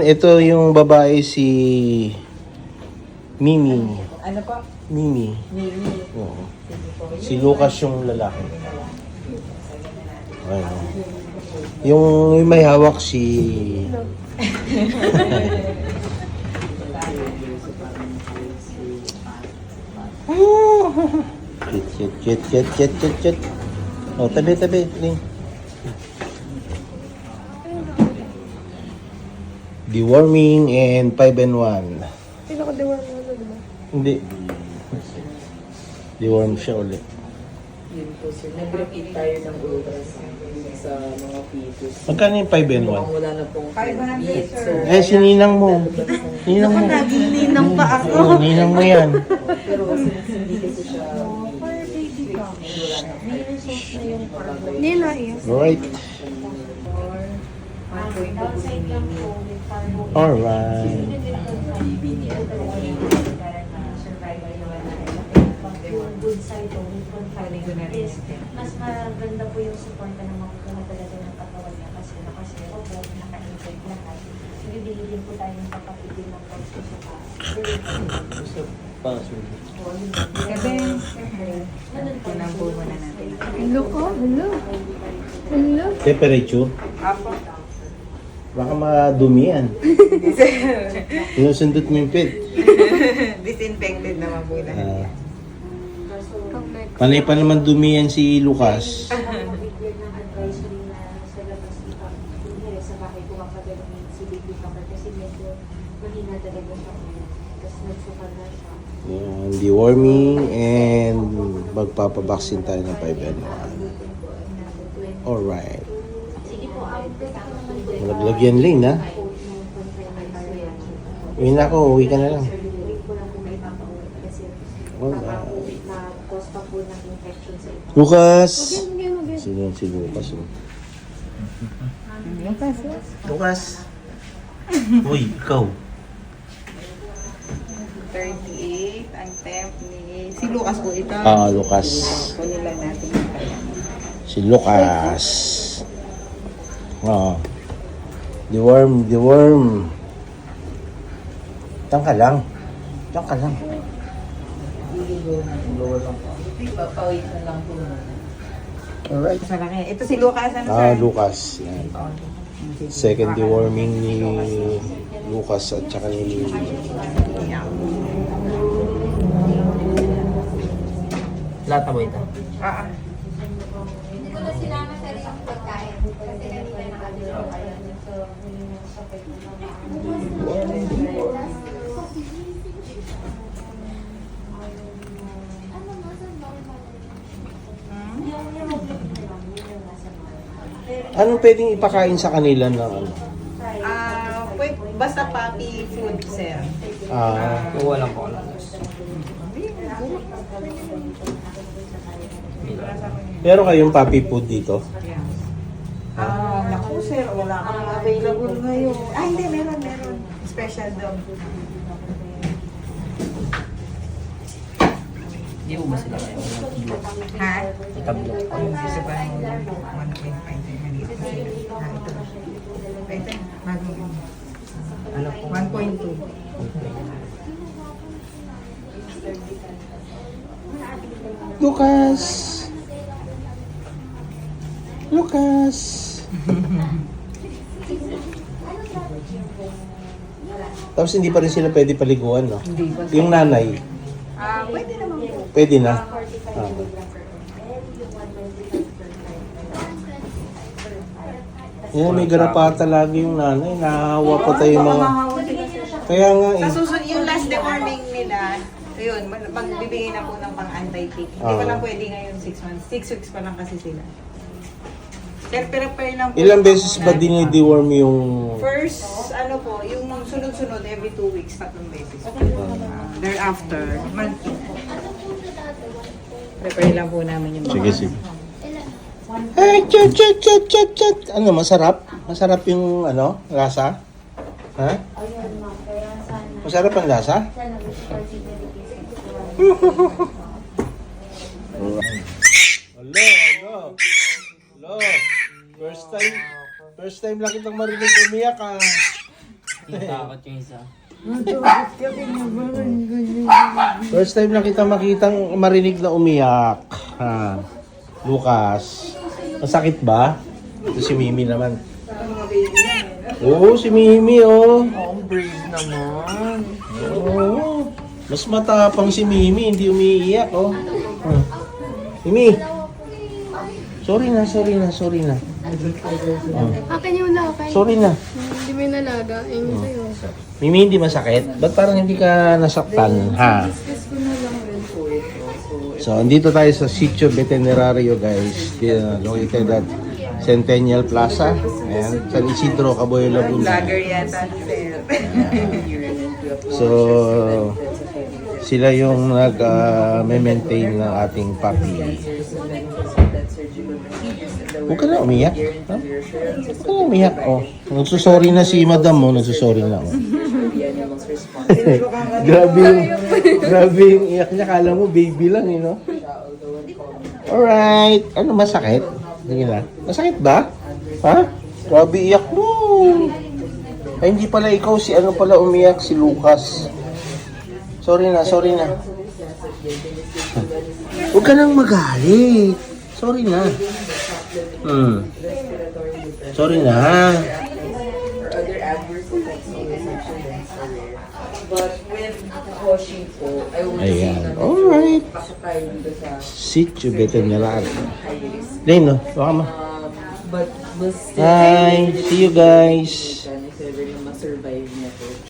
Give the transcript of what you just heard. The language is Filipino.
Ito yung babae si Mimi. Ano po? Mimi. Mimi. Oo. Si Lucas yung lalaki. Ayun. Yung may hawak si... Chit. Oh, tabi. Ling. Deworming and 5-in-1. Pinaka-deworm mo na, di ba? Hindi. Deworm siya ulit. Yun po sir. Nag-repeat tayo ng ultras sa mga fetus. Magkano yung 5-in-1? Mukhang wala na pong 500, so, Eh, si Ninang mo. Ninang mo. Naging ninang pa ako. Oo, Ninang mo yan. pero since hindi kasi siya For baby ka. wala na May result na yung parvo. Nila, yes. Alright. Downside lang po with parvo. Alright. Survival naman na yung good side o with confinement is mas maganda po yung suporta na makukuha talaga ng katawan niya kasi opo, naka-infect lahat. So, bibili din po tayo ng papapigil ng pagsusuka. Tinangguhan na natin. Hello ko? Hello? Temperature. Apo. Baka madumi yan. Sinusundot mo yung pit. Disinfected naman po na. Ah. Panay pa naman dumi yan si Lucas. Bigyan ng advisory na sa labas dito. Hindi, sa bahay ko makagaling si baby cover kasi medyo mahina talaga siya. Tapos nagsuka na siya. Yan, deworming and magpapabaksin tayo ng 5-in-1. Alright. Sige po, pwede ko naman po. Malaglag yan, Lane, ha? Uwi na ako, uwi ka na lang. Wait ko lang kung may papauwi kasi na-cause pa po ng infection sa ito. Lucas! Sino si Lucas? Oh? Lucas! Uy, ikaw. 38 ang temp ni... Si Lucas po ito. Lucas. Kunin lang natin yung kaya. Si Lucas. Oo. Deworm. Diyan ka lang. Papawit na lang po. Alright. Sa laki. Ito si Lucas. Ano sir? Lucas. Yan. Second deworming ni Lucas at saka ni Mimi. Lahat na ba ito? Hindi ko na sila masarili yung pagkain kasi kanina nakabili kayo. So, Anong pwedeng ipakain sa kanila ng ano? Basta puppy food, sir. Kuha lang po lang. Meron kayong puppy food dito? Naku, sir. Wala kang available ngayon. Hindi. Meron. Special dog. Hindi mo ba sila kayo? Ha? Itablo. Isa ba yung 1.5? Ito. Ano po? 1.2. Lucas! Tapos hindi pa rin sila pwede paliguan, no? Hindi ba? Yung nanay, Pwede naman po. pwede na. Yan, may garapata lagi yung nanay. Nahahawa pa tayo yung mga... Kaya nga eh. Sa susunod, yung last deworming nila, ayun, magbibigay na po ng pang-anti-tick. Hindi pa lang pwede ngayon 6 months. 6 weeks pa lang kasi sila. Pero lang po. Ilang beses ba dini-deworm yung... First, yung sunod-sunod, every 2 weeks, 3 beses. Thereafter, monthly. Prepare lang po namin yung mga. Sige. Hey, chat. Ano, masarap? Masarap yung, lasa? Ha? Masarap ang lasa? Hello. First time lang kitang marinig umiyak, ah. Takot yung isa. First time na kita marinig na umiyak. Ha. Lucas. Masakit ba? Ito si Mimi naman. Oo, si Mimi, oh. Ang brave naman. Oo. Mas matapang si Mimi, hindi umiiyak, oh. Mimi. Sorry na. Akin yung lakay. Sorry na. Hindi mo yung nalaga. Ayun sa'yo. Mimi, hindi masakit? Ba't parang hindi ka nasaktan, ha? So, andito tayo sa Sitio Veterinario, guys. Located at Centennial Plaza. Ayan, San Isidro, Caboy, Laguna. Vlogger yata, sir. So, sila yung nag-maintain ng ating puppy. Huwag ka na umiyak. Ha? Huwag ka na umiyak, oh. Nagsusorry na si madam mo, nagsusorry na, oh. grabe yung iyak niya. Kala mo baby lang, you know? Alright. Ano, masakit? Sige na. Masakit ba? Ha? Grabe iyak mo. Ay, hindi pala ikaw. Si ano pala umiyak? Si Lucas. Sorry na. Huwag ka nang magalit. Sorry na. Sorry na. Other adverse effects always mentioned but with washing po, I would say Ayan. na Alright. pasakay dito sa Sitio Veterinario. high risk. Lane, no? Baka ma. But we'll still Hi. See you guys. if ever na ma-survive niya po.